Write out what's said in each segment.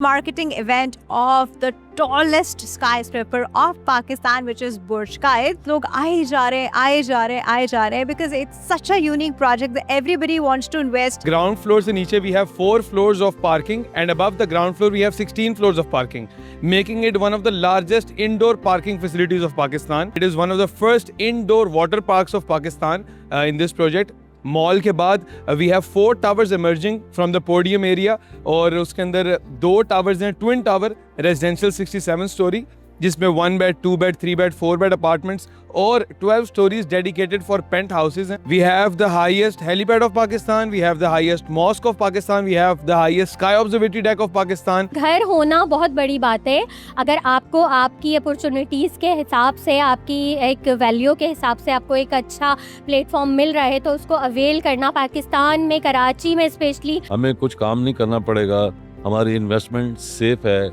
marketing event of the tallest skyscraper of Pakistan, which is Burj Khalifa. लोग आए जा रहे हैं because it's such a unique project that everybody wants to invest. Ground floor से नीचे we have 4 floors of parking and above the ground floor we have 16 floors of parking, making it one of the largest indoor parking facilities of Pakistan. It is one of the first indoor water parks of Pakistan in this project. Mall के बाद we have 4 towers emerging from the podium area और उसके अंदर 2 towers हैं, twin tower residential 67 story, जिसमें 1 bed, 2 bed, 3 bed, 4 bed apartments और 12 stories dedicated for penthouses हैं. We have the highest helipad of Pakistan, we have the highest mosque of Pakistan, we have the highest sky observatory deck of Pakistan. घर होना बहुत बड़ी बात है. अगर आपको आपकी अपॉर्चुनिटीज़ के हिसाब से, आपकी एक वैल्यू के हिसाब से आपको एक अच्छा प्लेटफॉर्म मिल रहा है तो उसको अवेल करना. पाकिस्तान में, कराची में स्पेशली हमें कुछ काम नहीं करना पड़ेगा, हमारी इन्वेस्टमेंट सेफ है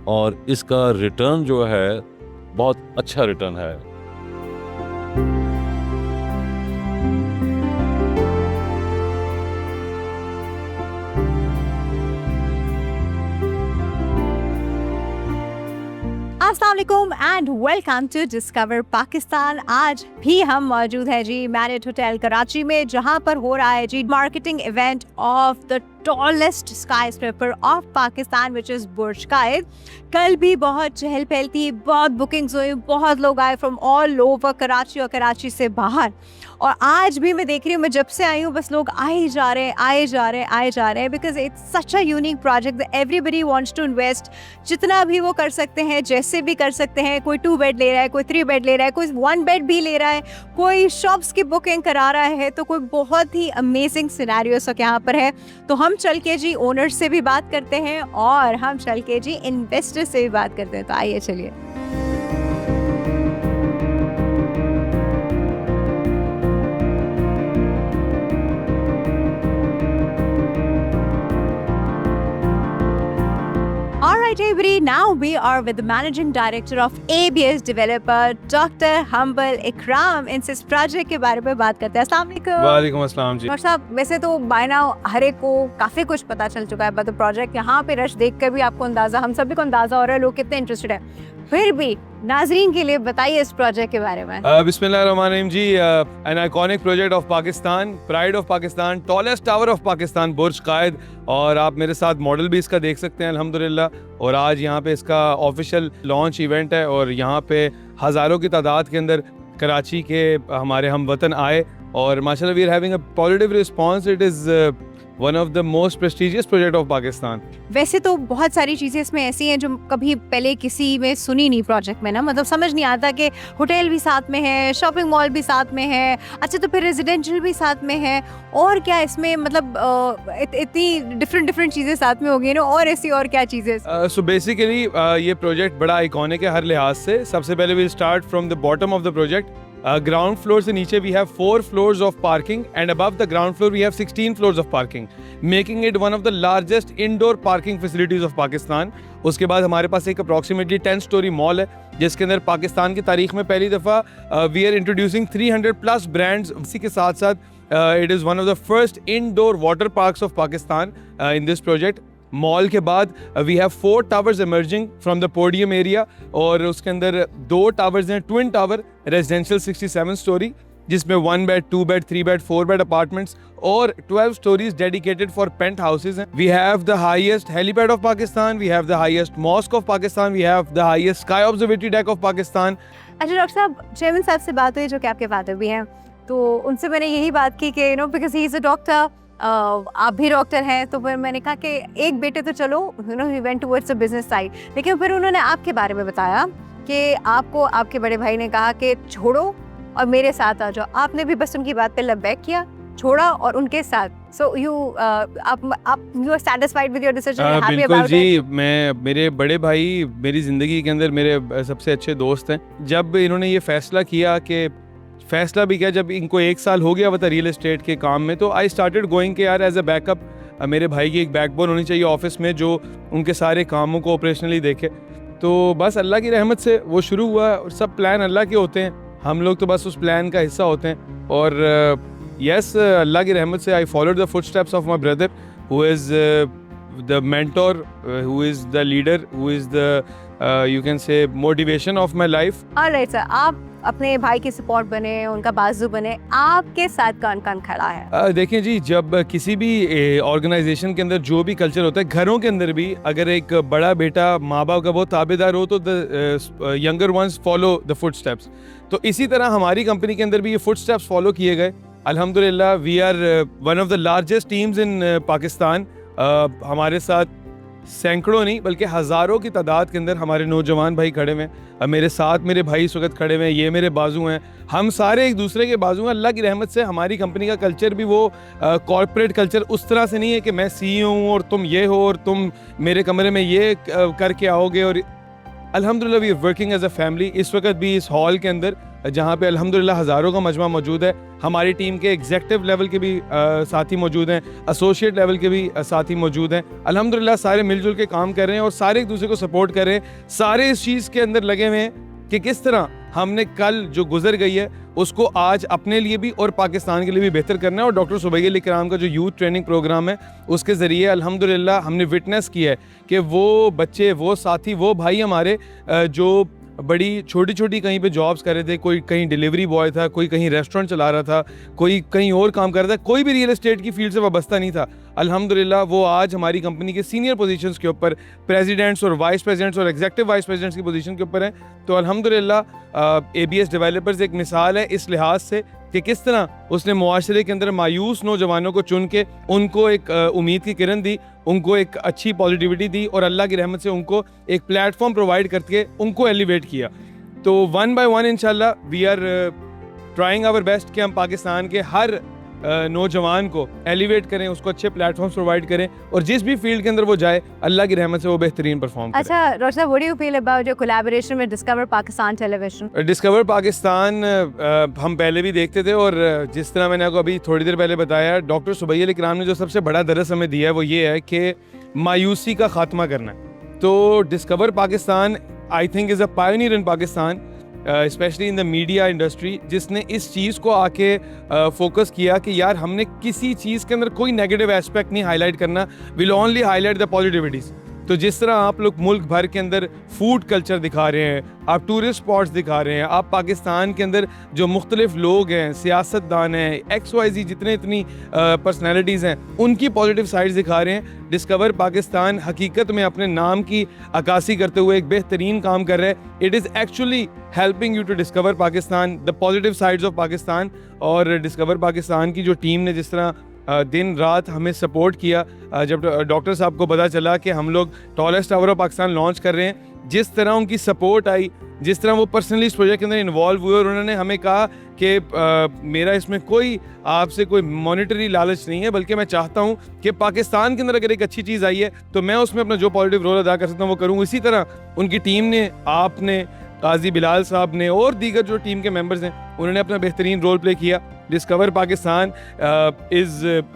और इसका रिटर्न जो है बहुत अच्छा रिटर्न है. अस्सलाम वालेकुम and welcome to discover Pakistan. आज भी हम मौजूद हैं जी मैरियट होटल कराची में, जहां पर हो रहा है जी marketing event of the tallest skyscraper of Pakistan which is Burj Khalifa. कल भी बहुत चहल पहल थी, बहुत बुकिंग्स हुई, बहुत लोग आए फ्रॉम ऑल ओवर कराची और कराची से बाहर. और आज भी मैं देख रही हूँ, मैं जब से आई हूँ बस लोग आए जा रहे हैं because it's such a unique project that everybody wants to invest. जितना भी वो कर सकते हैं, जैसे भी कर सकते हैं. कोई 2 बेड ले रहा है, कोई 3 बेड ले रहा है, कोई 1 बेड भी ले रहा है, कोई शॉप्स की बुकिंग करा रहा है, तो कोई बहुत ही अमेजिंग सिनेरियोस यहाँ पर है. तो हम चल के जी ओनर से भी बात करते हैं और हम चल के जी इन्वेस्टर से भी बात करते हैं. तो आइए चलिए. Alright everybody, now we are with the managing director of ABS developer Dr. Humble Ikram. इनसे इस प्रोजेक्ट के बारे में बात करते हैं. अस्सलाम वालेकुम. वालेकुम अस्सलाम जी. डॉक्टर साहब, वैसे तो बाय नाउ हर एक को काफी कुछ पता चल चुका है बट प्रोजेक्ट यहाँ पे रश देख कर भी आपको अंदाजा, हम सभी को अंदाजा हो रहा है लोग कितने इंटरेस्टेड है. फिर भी नाजरीन के लिए बताइए इस प्रोजेक्ट के बारे में. बिस्मिल्लाहिर्रहमानिर्रहीम जी. An iconic project of Pakistan, pride of Pakistan, tallest tower of Pakistan, Burj Khalifa. और आप मेरे साथ मॉडल भी इसका देख सकते हैं अल्हम्दुलिल्लाह. और आज यहाँ पे इसका ऑफिशियल लॉन्च इवेंट है और यहाँ पे हज़ारों की तादाद के अंदर कराची के हमारे हम वतन आए और माशाल्लाह we are having a positive response. It is one of the most prestigious project of Pakistan. वैसे तो बहुत सारी चीज़ें इसमें ऐसी हैं जो कभी पहले किसी में सुनी नहीं प्रोजेक्ट में ना, मतलब समझ नहीं आता कि होटल भी साथ में है, शॉपिंग मॉल भी साथ में है, अच्छा तो फिर रेजिडेंशियल भी साथ में है, और क्या इसमें मतलब इतनी डिफरेंट चीज़ें साथ में हो गई ना, और ऐसी और क्या चीज़ें. सो बेसिकली ये प्रोजेक्ट बड़ा आइकॉनिक है हर लिहाज से. सबसे पहले we start from the bottom of the project. Ground floor से नीचे we have 4 floors of parking and above the ground floor we have 16 floors of parking, making it one of the largest indoor parking facilities of Pakistan. उसके बाद हमारे पास एक approximately 10 story mall है जिसके अंदर पाकिस्तान की तारीख में पहली दफ़ा वी आर इंट्रोड्यूसिंग 300+ ब्रांड्स. इसी के साथ साथ it is one of the first indoor water parks of Pakistan in this project. Mall के बाद we have 4 towers emerging from the podium area और उसके अंदर 2 टावर्स हैं, ट्विन टावर रेजिडेंशियल 67 स्टोरी, जिसमें 1 bed, 2 bed, 3 bed, 4 bed apartments और 12 stories dedicated for penthouses हैं. We have the highest helipad of Pakistan, we have the highest mosque of Pakistan, we have the highest sky observatory deck of Pakistan. अच्छा doctor साहब, chairman साहब से बात हुई जो कि आपके फादर भी हैं, तो उनसे मैंने यही बात की कि because he is a doctor, आप भी डॉक्टर हैं, तो फिर मैंने कहा कि एक बेटे तो चलो he went towards the business side, लेकिन फिर उन्होंने आपके बारे में बताया कि आपको आपके बड़े भाई ने कहा कि छोड़ो और मेरे साथ आ जाओ. आपने भी बस उनकी बात पे लबैक किया, छोड़ा और उनके साथ. So you are satisfied with your decision, happy बिल्कुल अबाउट जी. मेरे बड़े भाई मेरी ज़िंदगी के अंदर मेरे सबसे अच्छे दोस्त हैं. जब इन्होंने ये फ़ैसला किया कि फ़ैसला भी किया जब इनको 1 साल हो गया था रियल एस्टेट के काम में, तो आई स्टार्टेड गोइंग के यार एज अ बैकअप मेरे भाई की एक बैकबोन होनी चाहिए ऑफिस में जो उनके सारे कामों को ऑपरेशनली देखे. तो बस अल्लाह की रहमत से वो शुरू हुआ और सब प्लान अल्लाह के होते हैं, हम लोग तो बस उस प्लान का हिस्सा होते हैं. और यस अल्लाह की रहमत से I followed the footsteps of my brother who is the mentor, who is the leader, who is the you can say motivation of my life. Alright sir, आप अपने भाई की सपोर्ट बने, उनका बाजू बने, आपके साथ कौन कौन खड़ा है? देखिए जी, जब किसी भी ऑर्गेनाइजेशन के अंदर जो भी कल्चर होता है, घरों के अंदर भी अगर एक बड़ा बेटा माँ बाप का बहुत ताबेदार हो तो the younger once follow the footsteps. तो इसी तरह हमारी कंपनी के अंदर भी ये फुटस्टेप्स फॉलो किए गए। अल्हम्दुलिल्लाह we are one of the largest teams in Pakistan. हमारे साथ सैकड़ों नहीं बल्कि हज़ारों की तादाद के अंदर हमारे नौजवान भाई खड़े हुए हैं। मेरे साथ मेरे भाई इस वक्त खड़े हुए हैं, ये मेरे बाजू हैं, हम सारे एक दूसरे के बाजू हैं। अल्लाह की रहमत से हमारी कंपनी का कल्चर भी वो कॉर्पोरेट कल्चर उस तरह से नहीं है कि मैं CEO हूँ और तुम ये हो और तुम मेरे कमरे में ये करके आओगे। और अल्हम्दुलिल्लाह we are working as a family. इस वक्त भी इस हॉल के अंदर जहाँ पे अल्हम्दुलिल्लाह हज़ारों का मजमा मौजूद है, हमारी टीम के एग्जेक्टिव लेवल के भी साथी मौजूद हैं, एसोसिएट लेवल के भी साथी मौजूद हैं। अल्हम्दुलिल्लाह सारे मिलजुल के काम कर रहे हैं और सारे एक दूसरे को सपोर्ट कर रहे हैं। सारे इस चीज़ के अंदर लगे हुए हैं कि किस तरह हमने कल जो गुजर गई है उसको आज अपने लिए भी और पाकिस्तान के लिए भी बेहतर करना है। और डॉक्टर सुबैल इकराम का जो यूथ ट्रेनिंग प्रोग्राम है उसके ज़रिए अल्हम्दुलिल्लाह हमने विटनेस किया है कि वो बच्चे, वो साथी, वो भाई हमारे जो बड़ी छोटी छोटी कहीं पे जॉब्स कर रहे थे, कोई कहीं डिलीवरी बॉय था, कोई कहीं रेस्टोरेंट चला रहा था, कोई कहीं और काम कर रहा था, कोई भी रियल एस्टेट की फील्ड से वाबस्ता नहीं था, अल्हम्दुलिल्लाह वो आज हमारी कंपनी के सीनियर पोजीशंस के ऊपर, प्रेसिडेंट्स और वाइस प्रेसिडेंट्स और एग्जीक्यूटिव वाइस प्रेसिडेंट्स की पोजीशन के ऊपर हैं। तो अल्हम्दुलिल्लाह ABS डेवलपर्स एक मिसाल है इस लिहाज से कि किस तरह उसने मुआशरे के अंदर मायूस नौजवानों को चुन के उनको एक उम्मीद की किरण दी, उनको एक अच्छी पॉजिटिविटी दी और अल्लाह की रहमत से उनको एक प्लेटफॉर्म प्रोवाइड करके उनको एलिवेट किया। तो वन बाय वन इंशाल्लाह we are trying our best कि हम पाकिस्तान के हर नौजवान को एलिवेट करें, उसको अच्छे प्लेटफॉर्म्स प्रोवाइड करें और जिस भी फील्ड के अंदर वो जाए अल्लाह की रहमत से वो बेहतरीन परफॉर्म करे। अच्छा Roshna, what do you feel about your collaboration with Discover Pakistan television? Discover Pakistan हम पहले भी देखते थे और जिस तरह मैंने आपको अभी थोड़ी देर पहले बताया, डॉक्टर सुबैल इकराम ने जो सबसे बड़ा दरस हमें दिया है वो ये है कि मायूसी का खात्मा करना है। तो discover Pakistan I think is a Pioneer in Pakistan, specially in the media industry, जिसने इस चीज़ को आके फोकस किया कि यार हमने किसी चीज़ के अंदर कोई नेगेटिव एस्पेक्ट नहीं हाईलाइट करना, will only highlight the positivities. तो जिस तरह आप लोग मुल्क भर के अंदर फूड कल्चर दिखा रहे हैं, आप टूरिस्ट स्पॉट्स दिखा रहे हैं, आप पाकिस्तान के अंदर जो मुख्तलिफ लोग हैं, सियासतदान हैं, XYZ जितने इतनी पर्सनैलिटीज़ हैं, उनकी पॉजिटिव साइड्स दिखा रहे हैं। डिस्कवर पाकिस्तान हकीकत में अपने नाम की अक्कासी करते हुए एक बेहतरीन काम कर रहा है। It is actually helping you to discover Pakistan, the positive sides of Pakistan. और डिस्कवर पाकिस्तान की जो टीम ने जिस तरह दिन रात हमें सपोर्ट किया, जब डॉक्टर साहब को पता चला कि हम लोग tallest tower of Pakistan launch कर रहे हैं, जिस तरह उनकी सपोर्ट आई, जिस तरह वो पर्सनली इस प्रोजेक्ट के अंदर इन्वॉल्व हुए और उन्होंने हमें कहा कि मेरा इसमें कोई आपसे कोई मॉनिटरी लालच नहीं है, बल्कि मैं चाहता हूँ कि पाकिस्तान के अंदर अगर एक अच्छी चीज़ आई है तो मैं उसमें अपना जो पॉजिटिव रोल अदा कर सकता हूँ वो करूँ। इसी तरह उनकी टीम ने, आपने, काजी बिलाल साहब ने और दीगर जो टीम के मेंबर्स हैं उन्होंने अपना बेहतरीन रोल प्ले किया। डिस्कवर पाकिस्तान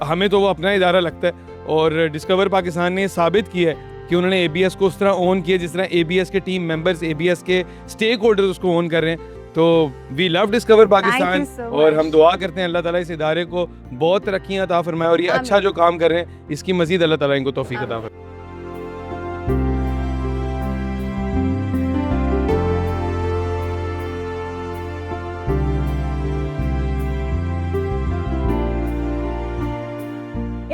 हमें तो वो अपना इदारा लगता है और डिस्कवर पाकिस्तान ने साबित किया है कि उन्होंने ABS को उस तरह ओन किया जिस तरह ABS के टीम मेंबर्स, ABS के स्टेक होल्डर्स उसको ओन कर रहे हैं। तो वी लव डिस्कवर पाकिस्तान और हम दुआ करते हैं अल्लाह ताला इस इदारे को बहुत तरक्कियां अता फरमाए और ये अच्छा जो काम कर रहे हैं इसकी मजीद अल्लाह ताला इनको तौफीक अता फरमाए।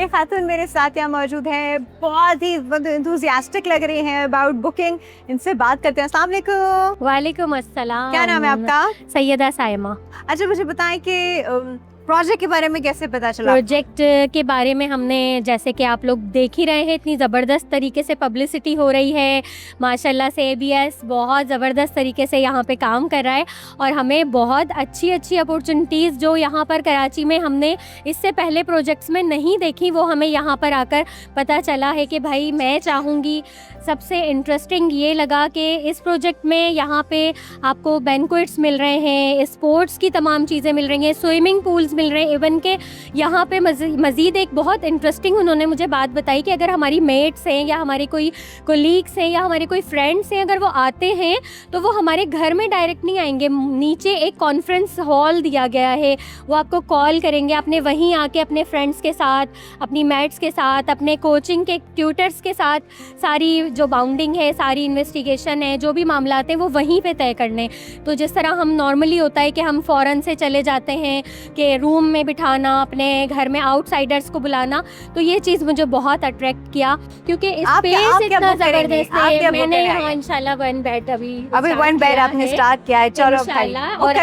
एक खातून मेरे साथ यहाँ मौजूद है, बहुत ही इंथुजियास्टिक लग रही हैं अबाउट बुकिंग। इनसे बात करते हैं। अस्सलाम वालेकुम। वालेकुम अस्सलाम। क्या नाम है आपका? सैयदा साइमा। अच्छा मुझे बताएं कि प्रोजेक्ट के बारे में कैसे पता चला? प्रोजेक्ट के बारे में हमने, जैसे कि आप लोग देख ही रहे हैं, इतनी ज़बरदस्त तरीके से पब्लिसिटी हो रही है माशाल्लाह से। ABS बहुत ज़बरदस्त तरीके से यहाँ पे काम कर रहा है और हमें बहुत अच्छी अच्छी अपॉर्चुनिटीज़ जो यहाँ पर कराची में हमने इससे पहले प्रोजेक्ट्स में नहीं देखी, वो हमें यहाँ पर आकर पता चला है कि भाई मैं चाहूँगी। सबसे इंटरेस्टिंग ये लगा कि इस प्रोजेक्ट में यहाँ पे आपको बैंक्वेट्स मिल रहे हैं, स्पोर्ट्स की तमाम चीज़ें मिल रही हैं, स्विमिंग पूल्स मिल रहे हैं। इवन के यहाँ पे मज़ीद एक बहुत इंटरेस्टिंग उन्होंने मुझे बात बताई कि अगर हमारी मेट्स हैं या हमारे कोई कोलीग्स हैं या हमारे कोई फ्रेंड्स हैं, अगर वो आते हैं तो वो हमारे घर में डायरेक्ट नहीं आएंगे, नीचे एक कॉन्फ्रेंस हॉल दिया गया है, वो आपको कॉल करेंगे, आपने वहीं आके अपने फ्रेंड्स के साथ, अपनी मेट्स के साथ, अपने कोचिंग के ट्यूटर्स के साथ सारी जो बाउंडिंग है, सारी इन्वेस्टिगेशन है, जो भी मामला हैं वो वहीं पे तय करने। तो जिस तरह हम नॉर्मली होता है कि हम फ़ौरन से चले जाते हैं कि रूम में बिठाना, अपने घर में आउटसाइडर्स को बुलाना, तो ये चीज़ मुझे बहुत अट्रैक्ट किया क्योंकि स्पेस इतना ज़बरदस्त है। मैंने यहाँ इंशाल्लाह 1 बेड अभी 1 बेड आपने स्टार्ट किया है, चलो इंशाल्लाह, और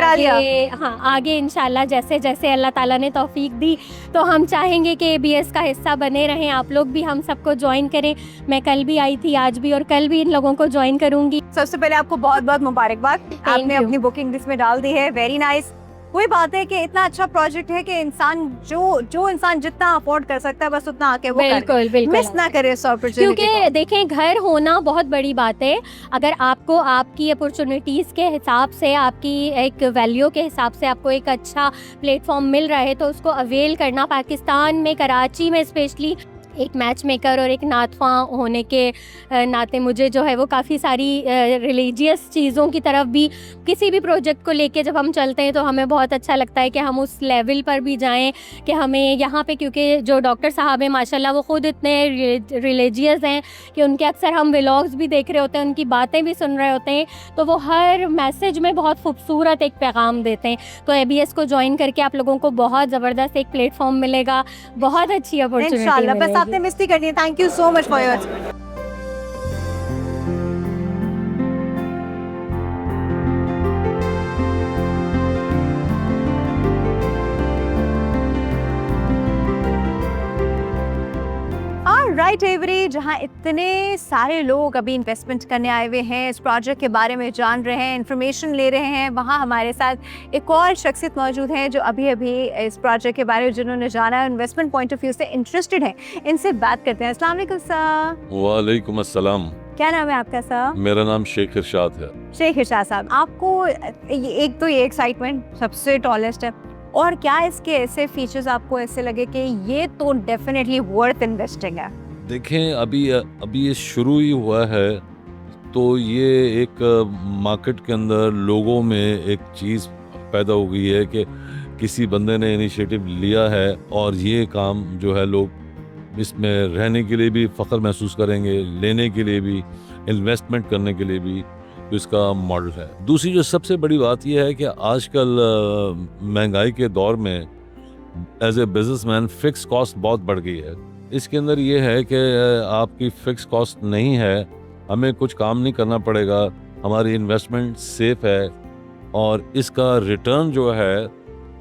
आगे इंशाल्लाह जैसे जैसे अल्लाह ताला ने तौफीक दी तो हम चाहेंगे कि ABS का हिस्सा बने रहें, आप लोग भी हम सबको ज्वाइन करें। मैं कल भी आई थी, आज भी, और कल भी इन लोगों को ज्वाइन करूंगी। सबसे पहले आपको बहुत बहुत मुबारकबाद, आपने you. अपनी बुकिंग लिस्ट में डाल दी है, वेरी नाइस। वही बात है कि इतना अच्छा प्रोजेक्ट है कि इंसान जो इंसान जितना अफोर्ड कर सकता है बस उतना आके वो बिल्कुल बिल्कुल मिस ना करे इस अपॉर्चुनिटी क्योंकि देखें, घर होना बहुत बड़ी बात है। अगर आपको आपकी अपॉर्चुनिटीज़ के हिसाब से, आपकी एक वैल्यू के हिसाब से आपको एक अच्छा प्लेटफॉर्म मिल रहा है तो उसको अवेल करना। पाकिस्तान में, कराची में स्पेशली, एक मैच मेकर और एक नातफ़ा होने के नाते मुझे जो है वो काफ़ी सारी रिलीजियस चीज़ों की तरफ भी, किसी भी प्रोजेक्ट को लेके जब हम चलते हैं तो हमें बहुत अच्छा लगता है कि हम उस लेवल पर भी जाएं कि हमें यहाँ पे, क्योंकि जो डॉक्टर साहब हैं माशाल्लाह वो ख़ुद इतने रिलीजियस हैं कि उनके अक्सर हम व्लॉग्स भी देख रहे होते हैं, उनकी बातें भी सुन रहे होते हैं, तो वो हर मैसेज में बहुत खूबसूरत एक पैगाम देते हैं। तो ABS को ज्वाइन करके आप लोगों को बहुत ज़बरदस्त एक प्लेटफॉर्म मिलेगा, बहुत अच्छी अपॉर्चुनिटी इंशाल्लाह। बस मिलेगी। आपने मिस नहीं करनी है। Thank you so much for your right every, जहाँ इतने सारे लोग अभी इन्वेस्टमेंट करने आए हुए हैं, इस प्रोजेक्ट के बारे में जान रहे हैं, इन्फॉर्मेशन ले रहे हैं, वहाँ हमारे साथ एक और शख्सियत मौजूद है जो अभी अभी इस प्रोजेक्ट के बारे में जिन्होंने जाना है, इन्वेस्टमेंट पॉइंट ऑफ व्यू से इंटरेस्टेड है। इनसे बात करते हैं। अस्सलाम वालेकुम सर। वालेकुम अस्सलाम। क्या नाम है आपका सर? मेरा नाम शेख इरशाद है। शेख इरशाद साहब, आपको एक तो ये एक्साइटमेंट सबसे टॉलेस्ट है, और क्या इसके ऐसे फीचर्स आपको ऐसे लगे कि ये तो डेफिनेटली वर्थ इन्वेस्टिंग है? देखें, अभी ये शुरू ही हुआ है, तो ये एक मार्केट के अंदर लोगों में एक चीज़ पैदा हो गई है कि किसी बंदे ने इनिशिएटिव लिया है और ये काम जो है लोग इसमें रहने के लिए भी फ़ख्र महसूस करेंगे, लेने के लिए भी, इन्वेस्टमेंट करने के लिए भी, तो इसका मॉडल है। दूसरी जो सबसे बड़ी बात यह है कि आजकल महंगाई के दौर में as a businessman fix cost बहुत बढ़ गई है। इसके अंदर ये है कि आपकी फिक्स कॉस्ट नहीं है, हमें कुछ काम नहीं करना पड़ेगा, हमारी इन्वेस्टमेंट सेफ है और इसका रिटर्न जो है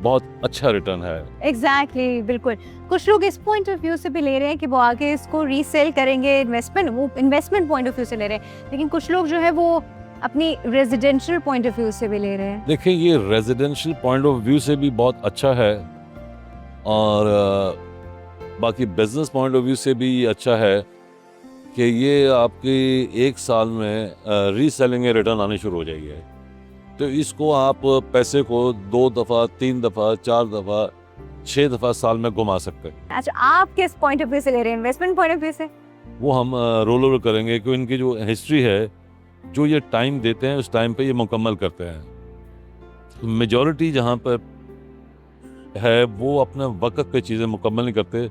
बहुत अच्छा रिटर्न है। एग्जैक्टली, बिल्कुल। कुछ लोग इस पॉइंट ऑफ व्यू से भी ले रहे हैं कि वो आगे इसको रीसेल करेंगे, इन्वेस्टमेंट पॉइंट ऑफ व्यू से ले रहे हैं, लेकिन कुछ लोग जो है वो अपनी रेजिडेंशियल पॉइंट ऑफ व्यू से भी ले रहे हैं। देखिए, ये रेजिडेंशियल पॉइंट ऑफ व्यू से भी बहुत अच्छा है और बाकी बिजनेस पॉइंट ऑफ व्यू से भी अच्छा है कि ये आपकी 1 साल में रीसेलिंग में रिटर्न आने शुरू हो जाएगी। तो इसको आप पैसे को 2 दफ़ा, 3 दफ़ा, 4 दफ़ा, 6 दफ़ा साल में घुमा सकते हैं। अच्छा, आप किस पॉइंट ऑफ व्यू से ले रहे हैं? इन्वेस्टमेंट पॉइंट ऑफ व्यू से? वो हम रोल ओवर करेंगे कि इनकी जो हिस्ट्री है, जो ये टाइम देते हैं उस टाइम पे ये मुकम्मल करते हैं। मेजॉरिटी जहाँ पर है वो अपने वक्त पे चीज़ें मुकम्मल नहीं करते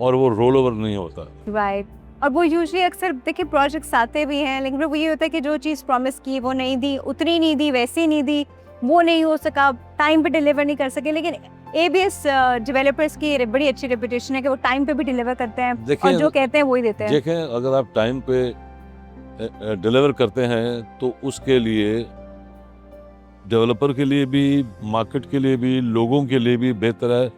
और वो रोल ओवर नहीं होता। राइट। और वो यूजुअली अक्सर देखिए प्रोजेक्ट्स आते भी हैं, लेकिन वो ये होता है कि जो चीज़ प्रॉमिस की वो नहीं दी, उतनी नहीं दी, वैसी नहीं दी, वो नहीं हो सका, टाइम पे डिलीवर नहीं कर सके। लेकिन ABS डेवलपर्स की बड़ी अच्छी रेपुटेशन है कि वो टाइम पे भी डिलीवर करते हैं और जो कहते हैं वही देते हैं। देखें, अगर आप टाइम पे डिलीवर करते हैं तो उसके लिए डेवलपर के लिए भी, मार्केट के लिए भी, लोगों के लिए भी बेहतर है।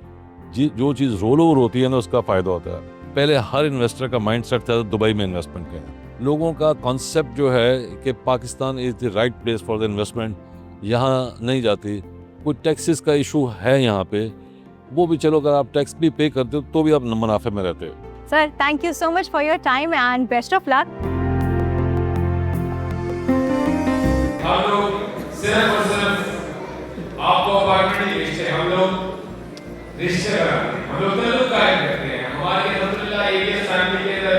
जो चीज़ रोल ओवर होती है ना, उसका फ़ायदा होता है। पहले हर इन्वेस्टर का माइंड सेट था दुबई में इन्वेस्टमेंट का। लोगों का कॉन्सेप्ट जो है कि Pakistan is the right place for the investment, यहाँ नहीं जाती। कोई टैक्सेस का इशू है यहाँ पे, वो भी चलो अगर आप टैक्स भी पे करते हो तो भी आप मुनाफे में रहते हो। Sir, thank you so much for your time and best of luck. हम लोग सिर्फ और सिर्फ आपको अपार्टमेंट ही बेचते हैं। हम लोग रिश्ते बनाते हैं, हम लोग ताल्लुक कायम करते हैं। हमारे अल्हम्दुलिल्लाह एबीएस फैमिली के अंदर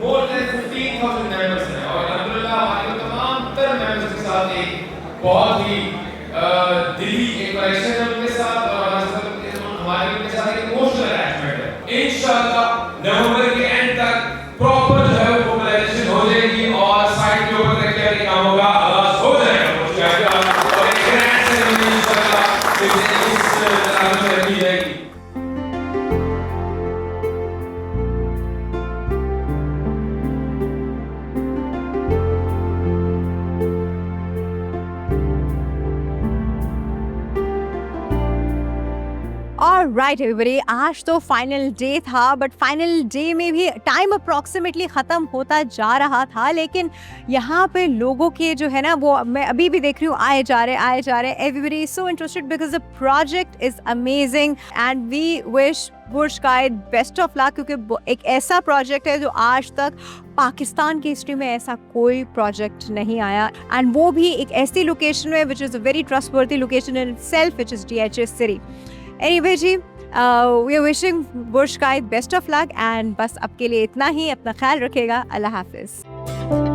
मोर देन 15,000 मेंबर्स हैं और अल्हम्दुलिल्लाह हमारे तमाम तर मेंबर्स के साथ एक बहुत ही दिली एक कनेक्शन है उनके साथ और हमारे उनके साथ एक इमोशनल अटैचमेंट है। इंशाअल्लाह नवंबर के एंड तक प्रॉपर जो है वो मोबिलाइजेशन हो जाएगी और साइट के ऊपर रखने का काम होगा, आगाज हो जाएगा और एक ग्रैंड सेरेमनी इंशाअल्लाह इस तरह से रखी जाएगी। ऑलराइट एवरीबॉडी, आज तो फाइनल डे था, बट फाइनल डे में भी टाइम अप्रॉक्सीमेटली ख़त्म होता जा रहा था, लेकिन यहाँ पे लोगों के जो है ना वो मैं अभी भी देख रही हूँ आए जा रहे। Everybody is so interested because the project is amazing and we wish Burj Quaid best of luck, क्योंकि एक ऐसा प्रोजेक्ट है जो आज तक पाकिस्तान की हिस्ट्री में ऐसा कोई प्रोजेक्ट नहीं आया, एंड वो भी एक ऐसी लोकेशन में which is a very trustworthy location in self, which is DHS city. Anyway जी, we are wishing Burj Quaid best of luck, and बस अब के लिए इतना ही। अपना ख्याल रखेगा। अल्लाह हाफिज़।